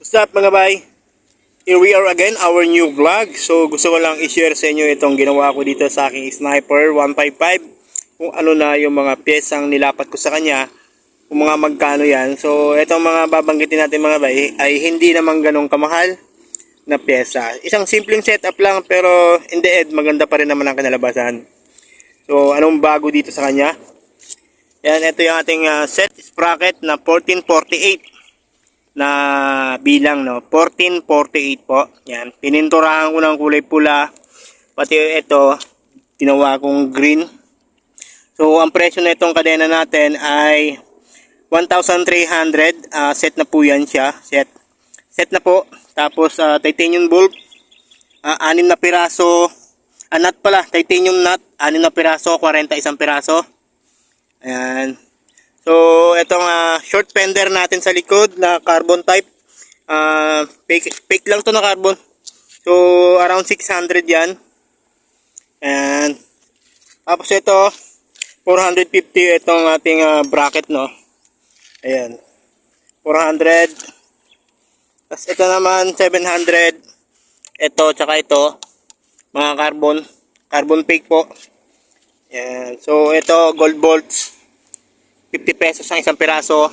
What's up mga bay? Here we are again, our new vlog. So gusto ko lang i-share sa inyo itong ginawa ko dito sa aking Sniper 155. Kung ano na yung mga piyesang nilapat ko sa kanya, kung mga magkano yan. So itong mga babanggitin natin mga bay ay hindi naman ganong kamahal na pyesa. Isang simpleng setup lang pero in the end maganda pa rin naman ang kinalabasan. So anong bago dito sa kanya? Yan, ito yung ating set sprocket na 1448 na bilang, no, 1448 po. Yan, pininturahan ko ng kulay pula, pati ito ginawa kong green. So ang presyo na itong kadena natin ay 1,300. Set na po yan siya, set na po. Tapos titanium bulb, 6 na piraso, nut pala, titanium nut, 6 na piraso, 41 piraso. Ayan. So, itong short fender natin sa likod na carbon type. Fake lang to na carbon. So, around 600 yan. Ayan. Tapos ito, 450 itong ating bracket, no. Ayan. 400. Tapos ito naman, 700. Ito, tsaka ito. Mga carbon fake po. Ayan. So, ito, gold bolts. 50 pesos ang isang piraso.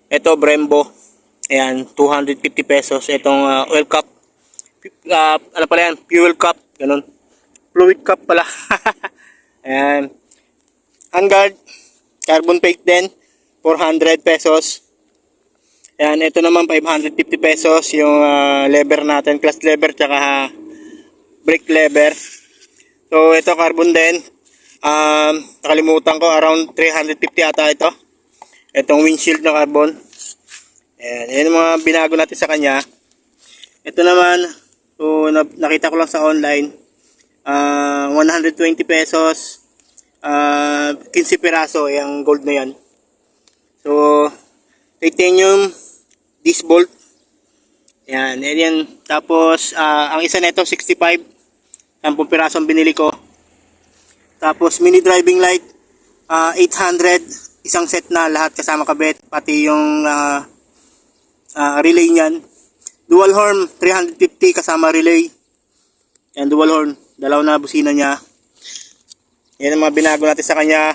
Ito Brembo. Ayan, 250 pesos. Itong oil cup. Ano pala yan? Fuel cup. Ganun. Fluid cup pala. Ayan. Handguard. Carbon fake din. 400 pesos. Ayan, ito naman 550 pesos. Yung lever natin. Clutch lever tsaka brake lever. So, ito carbon din. Nakalimutan ko, around 350 ata ito. Itong windshield na carbon. Ayan, yan yung mga binago natin sa kanya. Ito naman, so, nakita ko lang sa online. 120 pesos. 15 piraso, yung gold na yan. So, titanium disc bolt. Ayan, yan. Tapos, ang isa nito 65. 10 piraso ang binili ko. Tapos mini driving light 800, isang set na lahat kasama kabit, pati yung relay niyan. Dual horn 350 kasama relay. Yan, dual horn, dalaw na busina niya. Yan ang mga binago natin sa kanya.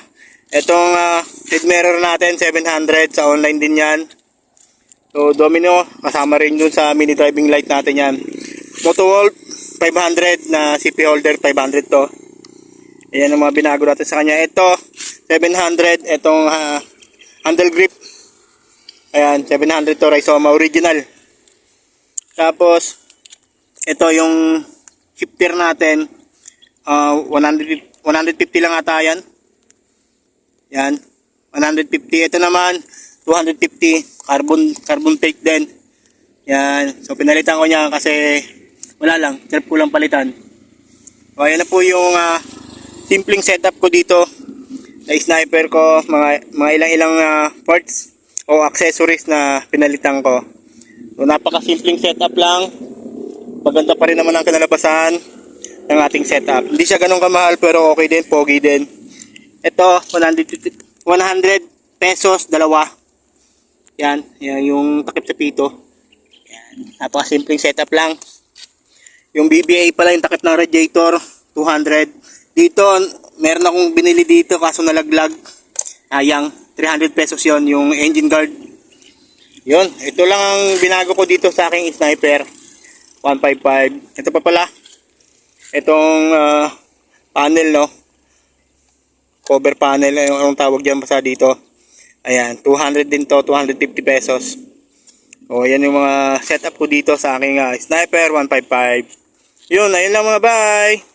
Itong head mirror natin 700, sa online din yan. So domino kasama rin dun sa mini driving light natin yan. Motowolf 500 na CP holder, 500 to. Ayan ang mga binago natin sa kanya. Ito, 700. Itong handle grip. Ayan, 700 to. Rizoma original. Tapos, ito yung shifter natin. 150 lang ata yan. Yan, 150. Ito naman, 250. Carbon fake din. Yan. So, pinalitan ko niya kasi wala lang. Trip ko lang palitan. So, ayan na po yung simpleng setup ko dito na sniper ko, mga ilang parts o accessories na pinalitan ko. So napaka simpleng setup lang, maganda pa rin naman ang kinalabasan ng ating setup. Hindi siya ganun kamahal pero okay din, pogi din. Ito 100 pesos dalawa. Yan yung takip sa pito. Yan, napaka simpleng setup lang. Yung BBA pala, yung takip ng radiator 200. Dito, meron akong binili dito kaso nalaglag. Ayang, 300 pesos yon yung engine guard. Yun, ito lang ang binago ko dito sa aking sniper 155. Ito pa pala, itong panel, no, cover panel, yung tawag dyan basta dito. Ayan, 200 din to, 250 pesos. O yan yung mga setup ko dito sa aking sniper 155. Yun, ayun lang mga bye.